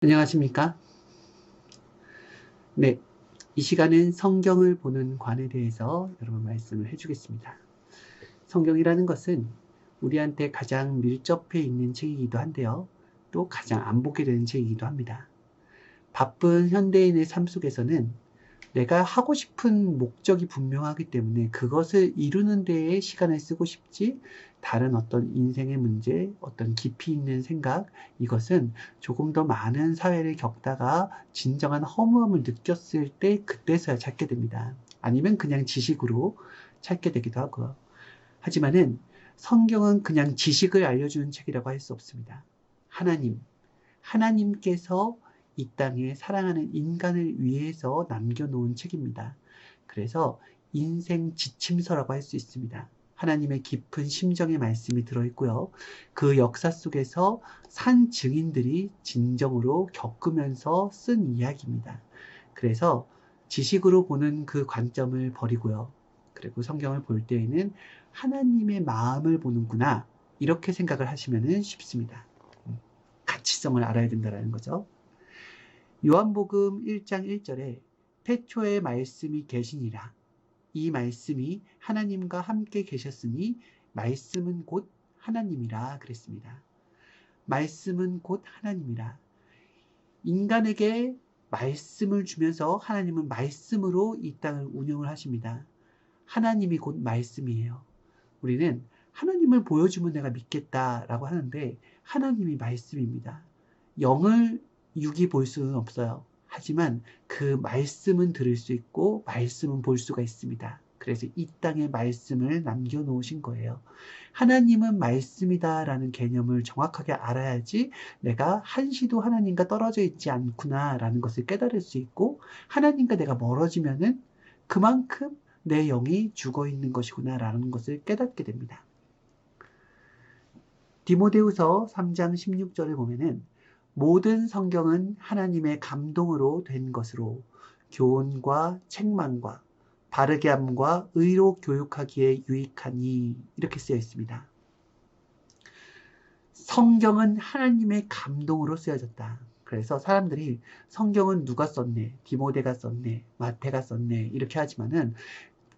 안녕하십니까? 네, 이 시간은 성경을 보는 관에 대해서 여러분 말씀을 해주겠습니다. 성경이라는 것은 우리한테 가장 밀접해 있는 책이기도 한데요. 또 가장 안 보게 되는 책이기도 합니다. 바쁜 현대인의 삶 속에서는 내가 하고 싶은 목적이 분명하기 때문에 그것을 이루는 데에 시간을 쓰고 싶지, 다른 어떤 인생의 문제, 어떤 깊이 있는 생각, 이것은 조금 더 많은 사회를 겪다가 진정한 허무함을 느꼈을 때 그때서야 찾게 됩니다. 아니면 그냥 지식으로 찾게 되기도 하고요. 하지만은 성경은 그냥 지식을 알려주는 책이라고 할 수 없습니다. 하나님께서 이 땅에 사랑하는 인간을 위해서 남겨놓은 책입니다. 그래서 인생 지침서라고 할 수 있습니다. 하나님의 깊은 심정의 말씀이 들어있고요. 그 역사 속에서 산 증인들이 진정으로 겪으면서 쓴 이야기입니다. 그래서 지식으로 보는 그 관점을 버리고요. 그리고 성경을 볼 때에는 하나님의 마음을 보는구나, 이렇게 생각을 하시면 쉽습니다. 가치성을 알아야 된다는 거죠. 요한복음 1장 1절에 태초에 말씀이 계시니라. 이 말씀이 하나님과 함께 계셨으니 말씀은 곧 하나님이라 그랬습니다. 말씀은 곧 하나님이라. 인간에게 말씀을 주면서 하나님은 말씀으로 이 땅을 운영을 하십니다. 하나님이 곧 말씀이에요. 우리는 하나님을 보여주면 내가 믿겠다라고 하는데 하나님이 말씀입니다. 영을 육이 볼 수는 없어요. 하지만 그 말씀은 들을 수 있고 말씀은 볼 수가 있습니다. 그래서 이 땅에 말씀을 남겨놓으신 거예요. 하나님은 말씀이다라는 개념을 정확하게 알아야지 내가 한시도 하나님과 떨어져 있지 않구나라는 것을 깨달을 수 있고, 하나님과 내가 멀어지면은 그만큼 내 영이 죽어 있는 것이구나라는 것을 깨닫게 됩니다. 디모데후서 3장 16절에 보면은 모든 성경은 하나님의 감동으로 된 것으로 교훈과 책망과 바르게 함과 의로 교육하기에 유익하니, 이렇게 쓰여 있습니다. 성경은 하나님의 감동으로 쓰여졌다. 그래서 사람들이 성경은 누가 썼네, 디모데가 썼네, 마태가 썼네, 이렇게 하지만은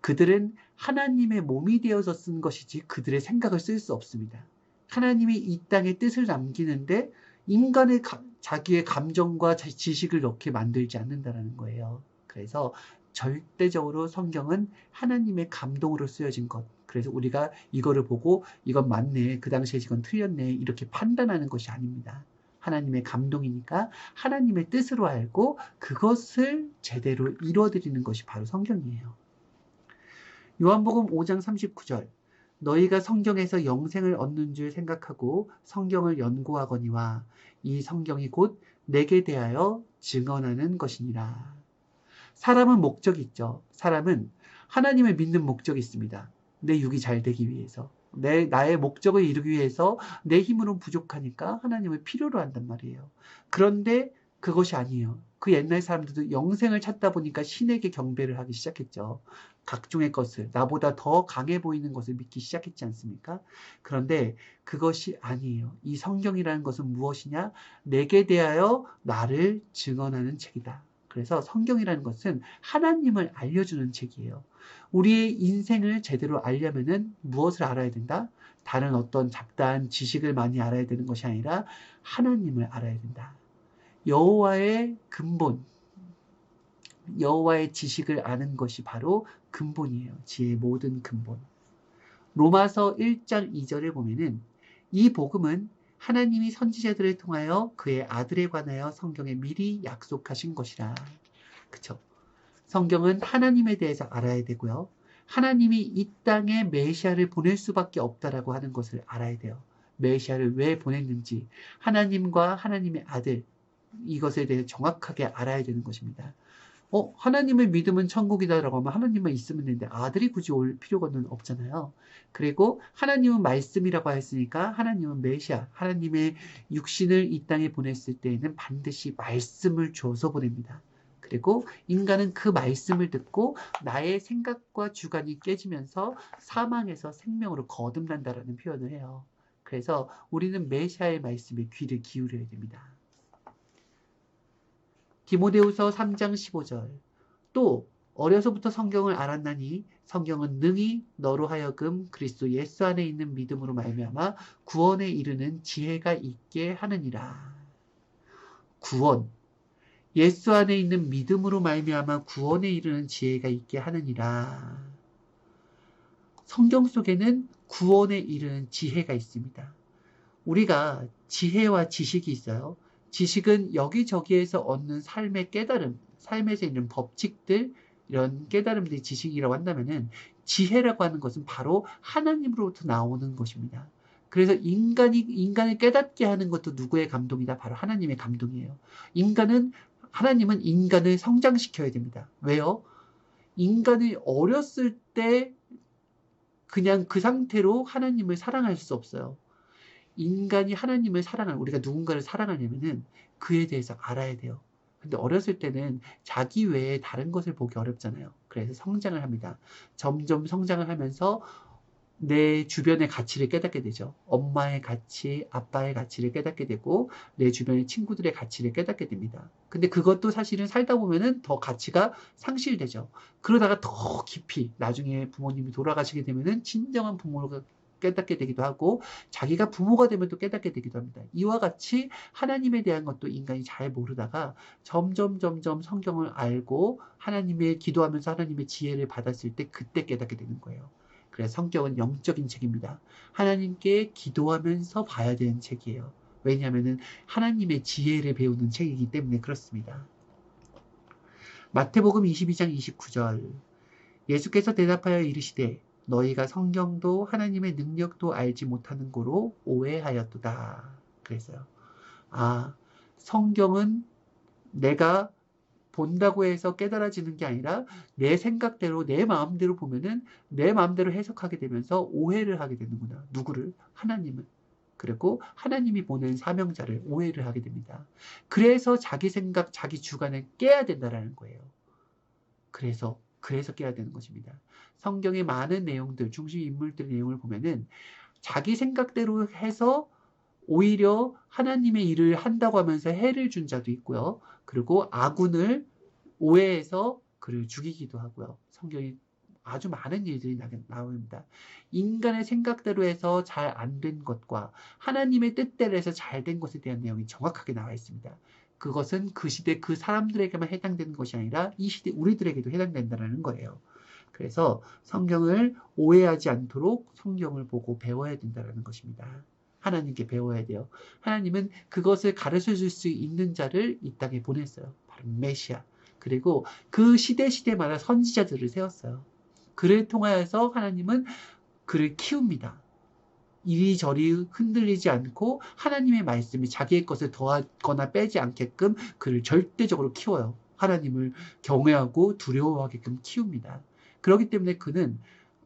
그들은 하나님의 몸이 되어서 쓴 것이지 그들의 생각을 쓸 수 없습니다. 하나님이 이 땅에 뜻을 남기는데 인간의 자기의 감정과 지식을 넣게 만들지 않는다는 거예요. 그래서 절대적으로 성경은 하나님의 감동으로 쓰여진 것. 그래서 우리가 이거를 보고 이건 맞네, 그 당시에 이건 틀렸네, 이렇게 판단하는 것이 아닙니다. 하나님의 감동이니까 하나님의 뜻으로 알고 그것을 제대로 이루어드리는 것이 바로 성경이에요. 요한복음 5장 39절, 너희가 성경에서 영생을 얻는 줄 생각하고 성경을 연구하거니와 이 성경이 곧 내게 대하여 증언하는 것이니라. 사람은 목적이 있죠. 사람은 하나님을 믿는 목적이 있습니다. 내 육이 잘 되기 위해서, 나의 목적을 이루기 위해서 내 힘으로는 부족하니까 하나님을 필요로 한단 말이에요. 그런데 그것이 아니에요. 그 옛날 사람들도 영생을 찾다 보니까 신에게 경배를 하기 시작했죠. 각종의 것을, 나보다 더 강해 보이는 것을 믿기 시작했지 않습니까? 그런데 그것이 아니에요. 이 성경이라는 것은 무엇이냐? 내게 대하여 나를 증언하는 책이다. 그래서 성경이라는 것은 하나님을 알려주는 책이에요. 우리의 인생을 제대로 알려면은 무엇을 알아야 된다? 다른 어떤 잡다한 지식을 많이 알아야 되는 것이 아니라 하나님을 알아야 된다. 여호와의 근본, 여호와의 지식을 아는 것이 바로 근본이에요. 지혜의 모든 근본. 로마서 1장 2절에 보면은 이 복음은 하나님이 선지자들을 통하여 그의 아들에 관하여 성경에 미리 약속하신 것이라. 그쵸? 성경은 하나님에 대해서 알아야 되고요. 하나님이 이 땅에 메시아를 보낼 수밖에 없다라고 하는 것을 알아야 돼요. 메시아를 왜 보냈는지, 하나님과 하나님의 아들, 이것에 대해 정확하게 알아야 되는 것입니다. 하나님을 믿으면 천국이다라고 하면 하나님만 있으면 되는데 아들이 굳이 올 필요는 없잖아요. 그리고 하나님은 말씀이라고 했으니까 하나님은 메시아, 하나님의 육신을 이 땅에 보냈을 때에는 반드시 말씀을 줘서 보냅니다. 그리고 인간은 그 말씀을 듣고 나의 생각과 주관이 깨지면서 사망에서 생명으로 거듭난다라는 표현을 해요. 그래서 우리는 메시아의 말씀에 귀를 기울여야 됩니다. 디모데후서 3장 15절. 또 어려서부터 성경을 알았나니 성경은 능히 너로 하여금 그리스도 예수 안에 있는 믿음으로 말미암아 구원에 이르는 지혜가 있게 하느니라. 구원. 예수 안에 있는 믿음으로 말미암아 구원에 이르는 지혜가 있게 하느니라. 성경 속에는 구원에 이르는 지혜가 있습니다. 우리가 지혜와 지식이 있어요. 지식은 여기저기에서 얻는 삶의 깨달음, 삶에서 있는 법칙들, 이런 깨달음들이 지식이라고 한다면은 지혜라고 하는 것은 바로 하나님으로부터 나오는 것입니다. 그래서 인간을 깨닫게 하는 것도 누구의 감동이다? 바로 하나님의 감동이에요. 하나님은 인간을 성장시켜야 됩니다. 왜요? 인간이 어렸을 때 그냥 그 상태로 하나님을 사랑할 수 없어요. 인간이 하나님을 우리가 누군가를 사랑하려면은 그에 대해서 알아야 돼요. 근데 어렸을 때는 자기 외에 다른 것을 보기 어렵잖아요. 그래서 성장을 합니다. 점점 성장을 하면서 내 주변의 가치를 깨닫게 되죠. 엄마의 가치, 아빠의 가치를 깨닫게 되고 내 주변의 친구들의 가치를 깨닫게 됩니다. 근데 그것도 사실은 살다 보면은 더 가치가 상실되죠. 그러다가 더 깊이 나중에 부모님이 돌아가시게 되면은 진정한 부모가 깨닫게 되기도 하고 자기가 부모가 되면 또 깨닫게 되기도 합니다. 이와 같이 하나님에 대한 것도 인간이 잘 모르다가 점점 성경을 알고 하나님의 기도하면서 하나님의 지혜를 받았을 때 그때 깨닫게 되는 거예요. 그래서 성경은 영적인 책입니다. 하나님께 기도하면서 봐야 되는 책이에요. 왜냐하면 하나님의 지혜를 배우는 책이기 때문에 그렇습니다. 마태복음 22장 29절. 예수께서 대답하여 이르시되 너희가 성경도 하나님의 능력도 알지 못하는 고로 오해하였도다. 그랬어요. 성경은 내가 본다고 해서 깨달아지는 게 아니라 내 생각대로 내 마음대로 보면은 내 마음대로 해석하게 되면서 오해를 하게 되는구나. 누구를? 하나님을. 그리고 하나님이 보낸 사명자를 오해를 하게 됩니다. 그래서 자기 생각, 자기 주관을 깨야 된다라는 거예요. 그래서 깨야 되는 것입니다. 성경의 많은 내용들, 중심 인물들의 내용을 보면은 자기 생각대로 해서 오히려 하나님의 일을 한다고 하면서 해를 준 자도 있고요. 그리고 아군을 오해해서 그를 죽이기도 하고요. 성경에 아주 많은 일들이 나옵니다. 인간의 생각대로 해서 잘 안 된 것과 하나님의 뜻대로 해서 잘 된 것에 대한 내용이 정확하게 나와 있습니다. 그것은 그 시대 그 사람들에게만 해당되는 것이 아니라 이 시대 우리들에게도 해당된다는 거예요. 그래서 성경을 오해하지 않도록 성경을 보고 배워야 된다는 것입니다. 하나님께 배워야 돼요. 하나님은 그것을 가르쳐 줄 수 있는 자를 이 땅에 보냈어요. 바로 메시아. 그리고 그 시대마다 선지자들을 세웠어요. 그를 통하여서 하나님은 그를 키웁니다. 이리저리 흔들리지 않고 하나님의 말씀이 자기의 것을 더하거나 빼지 않게끔 그를 절대적으로 키워요. 하나님을 경외하고 두려워하게끔 키웁니다. 그렇기 때문에 그는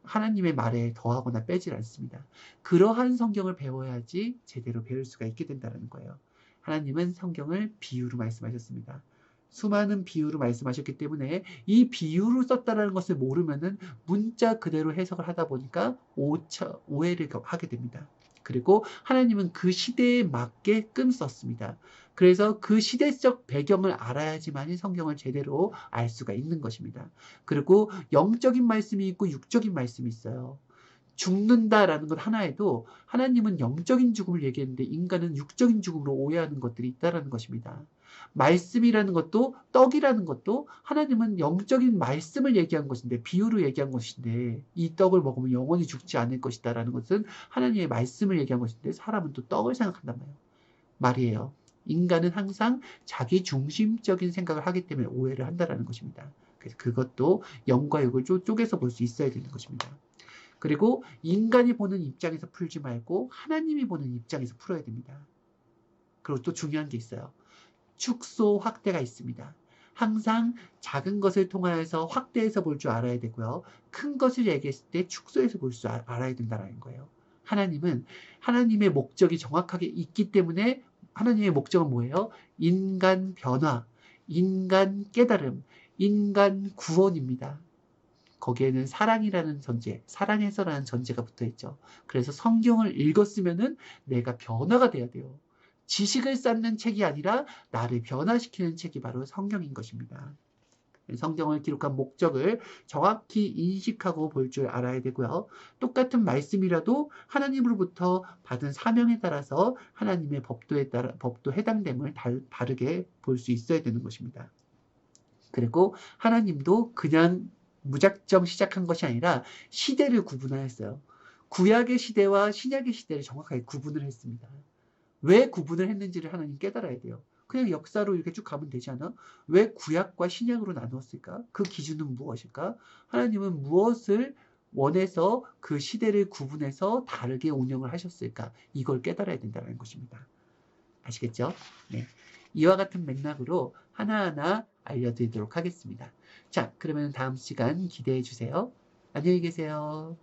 하나님의 말에 더하거나 빼질 않습니다. 그러한 성경을 배워야지 제대로 배울 수가 있게 된다는 거예요. 하나님은 성경을 비유로 말씀하셨습니다. 수많은 비유로 말씀하셨기 때문에 이 비유로 썼다는 것을 모르면은 문자 그대로 해석을 하다 보니까 오해를 하게 됩니다. 그리고 하나님은 그 시대에 맞게끔 썼습니다. 그래서 그 시대적 배경을 알아야지만 성경을 제대로 알 수가 있는 것입니다. 그리고 영적인 말씀이 있고 육적인 말씀이 있어요. 죽는다라는 것 하나에도 하나님은 영적인 죽음을 얘기했는데 인간은 육적인 죽음으로 오해하는 것들이 있다는 것입니다. 말씀이라는 것도 떡이라는 것도 하나님은 영적인 말씀을 얘기한 것인데 비유로 얘기한 것인데 이 떡을 먹으면 영원히 죽지 않을 것이다 라는 것은 하나님의 말씀을 얘기한 것인데 사람은 또 떡을 생각한단 말이에요. 인간은 항상 자기 중심적인 생각을 하기 때문에 오해를 한다는 것입니다. 그래서 그것도 영과 육을 쪼개서 볼 수 있어야 되는 것입니다. 그리고 인간이 보는 입장에서 풀지 말고 하나님이 보는 입장에서 풀어야 됩니다. 그리고 또 중요한 게 있어요. 축소, 확대가 있습니다. 항상 작은 것을 통하여서 확대해서 볼 줄 알아야 되고요. 큰 것을 얘기했을 때 축소해서 볼 줄 알아야 된다는 거예요. 하나님은 하나님의 목적이 정확하게 있기 때문에 하나님의 목적은 뭐예요? 인간 변화, 인간 깨달음, 인간 구원입니다. 거기에는 사랑이라는 전제, 사랑해서라는 전제가 붙어 있죠. 그래서 성경을 읽었으면은 내가 변화가 돼야 돼요. 지식을 쌓는 책이 아니라 나를 변화시키는 책이 바로 성경인 것입니다. 성경을 기록한 목적을 정확히 인식하고 볼 줄 알아야 되고요. 똑같은 말씀이라도 하나님으로부터 받은 사명에 따라서 하나님의 법도 해당됨을 다르게 볼 수 있어야 되는 것입니다. 그리고 하나님도 그냥 무작정 시작한 것이 아니라 시대를 구분하였어요. 구약의 시대와 신약의 시대를 정확하게 구분을 했습니다. 왜 구분을 했는지를 하나님 깨달아야 돼요. 그냥 역사로 이렇게 쭉 가면 되지 않아? 왜 구약과 신약으로 나누었을까? 그 기준은 무엇일까? 하나님은 무엇을 원해서 그 시대를 구분해서 다르게 운영을 하셨을까? 이걸 깨달아야 된다는 것입니다. 아시겠죠? 네. 이와 같은 맥락으로 하나하나 알려드리도록 하겠습니다. 자, 그러면 다음 시간 기대해 주세요. 안녕히 계세요.